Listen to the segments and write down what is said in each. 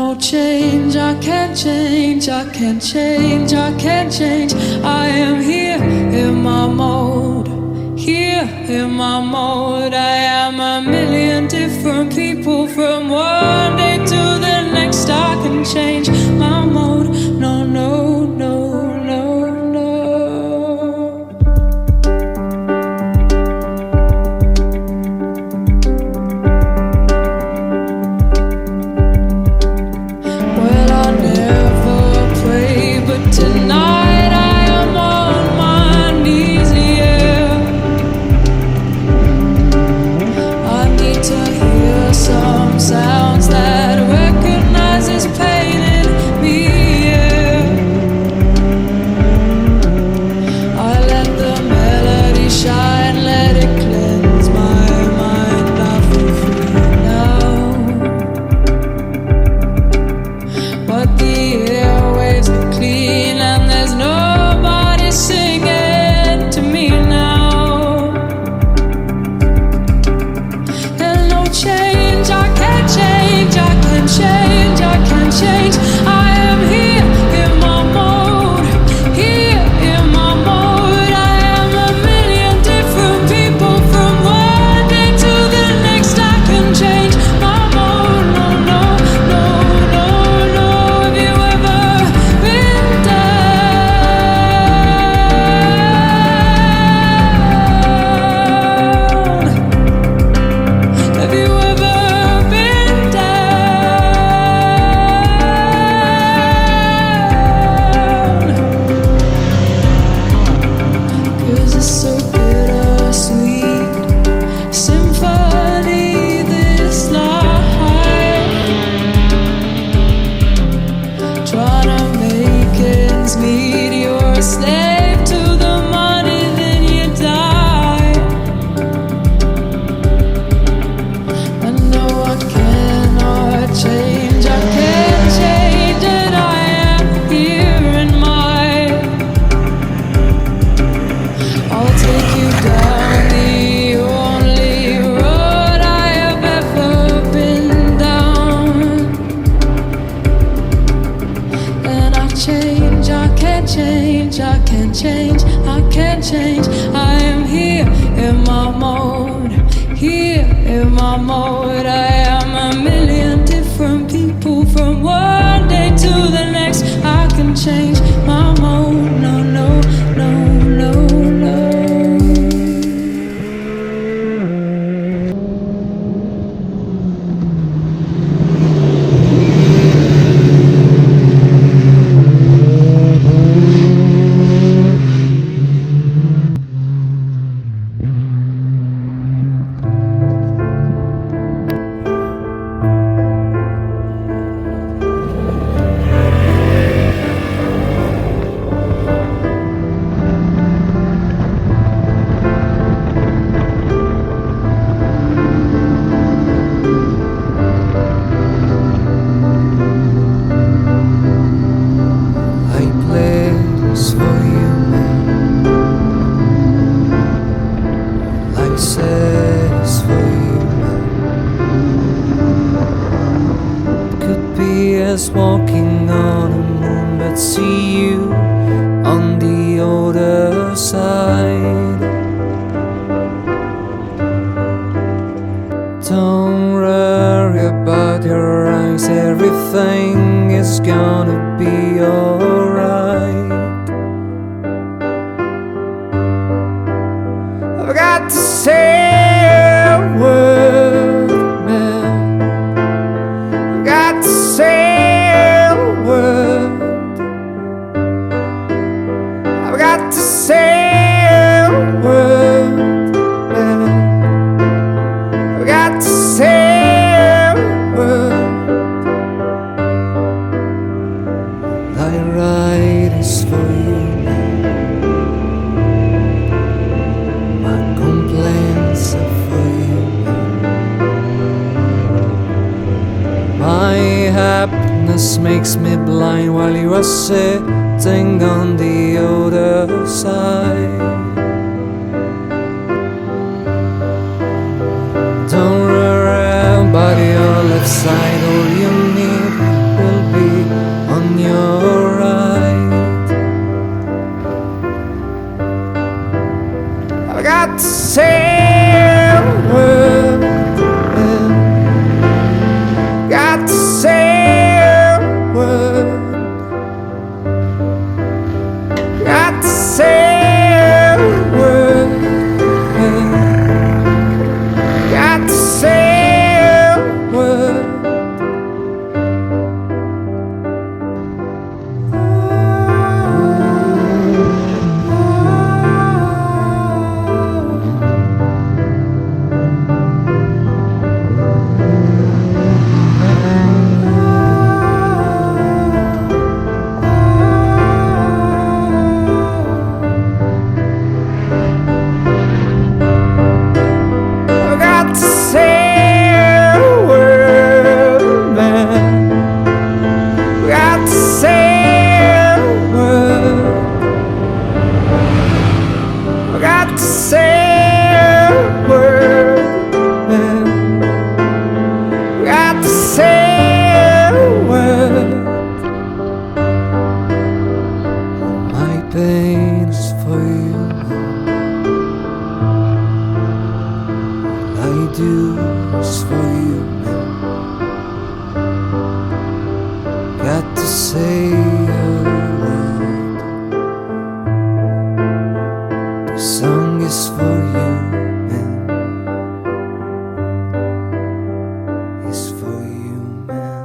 no change, I can't change, I can't change, I can't change. I am here in my mode, here in my mode. I am a million different people from one day to the next. I can change my mode, no, no, no, no, no. Well, I never play, but tonight I am on my knees, yeah. I need to hear some sounds that recognizes pain in me, yeah. I let the melody shine, let it cleanse my mind. I feel free now, but the airwaves are clean and there's nobody singing to me now. There's no change, I can't change, I can't change, I can't change. I am here in my mode, here in my mode. I am a million different people from one day to the next. I can change my mode, no, no, no, no, no. Have you ever been down? Have you ever been down? 'Cause it's so bittersweet symphony, this life. Trying to make ends meet, you're a slave to the money, then you die. I know I cannot change, I can't change, and I am here in my. I'll take you down the only road I have ever been down. And I change, I can't change, I can't change, I can't change. I am here in my mode, here in my mode. I am a million different people from one day to the next. I can change my mode, no, no, no, no, no. I play this for you, like says for you. Could be us walking on a moon, but see you on the other side. Don't worry about your eyes, everything is gonna be alright. I've got to say a word, man. I've got to say a word. I've got to say a word, man. I've got to say a word. I write is for you, my complaints are for you. My happiness makes me blind while you are sitting on the other side. Don't worry about your left side, all you need is for you, man. Got to say a word. The song is for you, man. It's for you, man.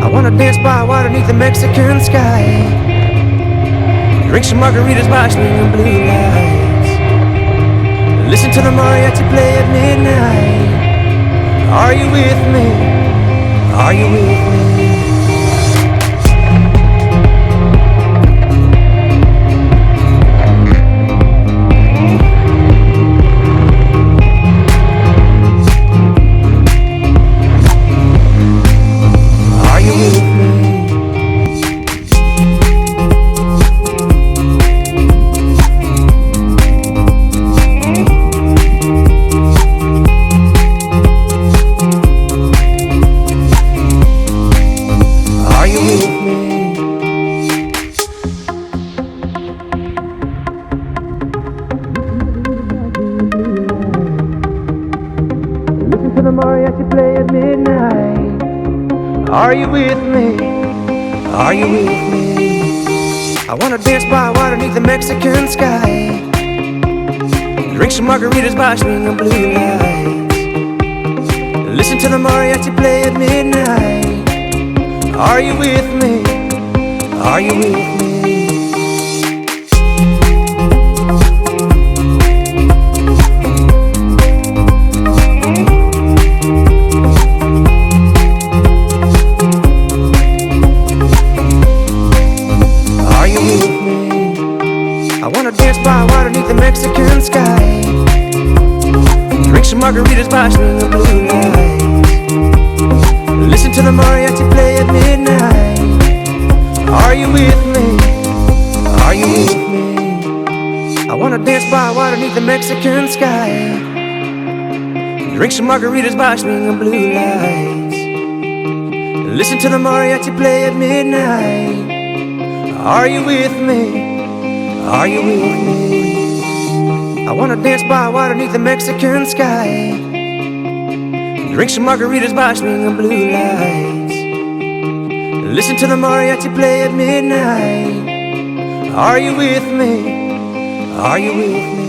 I wanna dance by water beneath the Mexican sky. Drink some margaritas by swinging blue lights. Listen to the mariachi play at midnight. Are you with me? Are you with me? Are you with me? Are you with me? Listen to the mariachi play at midnight. Are you with me? Are you with me? I wanna dance by water beneath the Mexican sky. Drink some margaritas by swinging blue lights. Listen to the mariachi play at midnight. Are you with me? Are you with me? Are you with me? I wanna dance by water beneath the Mexican sky. Drink some margaritas by swinging blue lights. Listen to the mariachi play at midnight. Are you with me? Are you with me? I wanna dance by water beneath the Mexican sky. Drink some margaritas by swinging blue lights. Listen to the mariachi play at midnight. Are you with me? Are you with me? I wanna dance by water beneath the Mexican sky. Drink some margaritas by swinging blue lights. Listen to the mariachi play at midnight. Are you with me? Are you with me?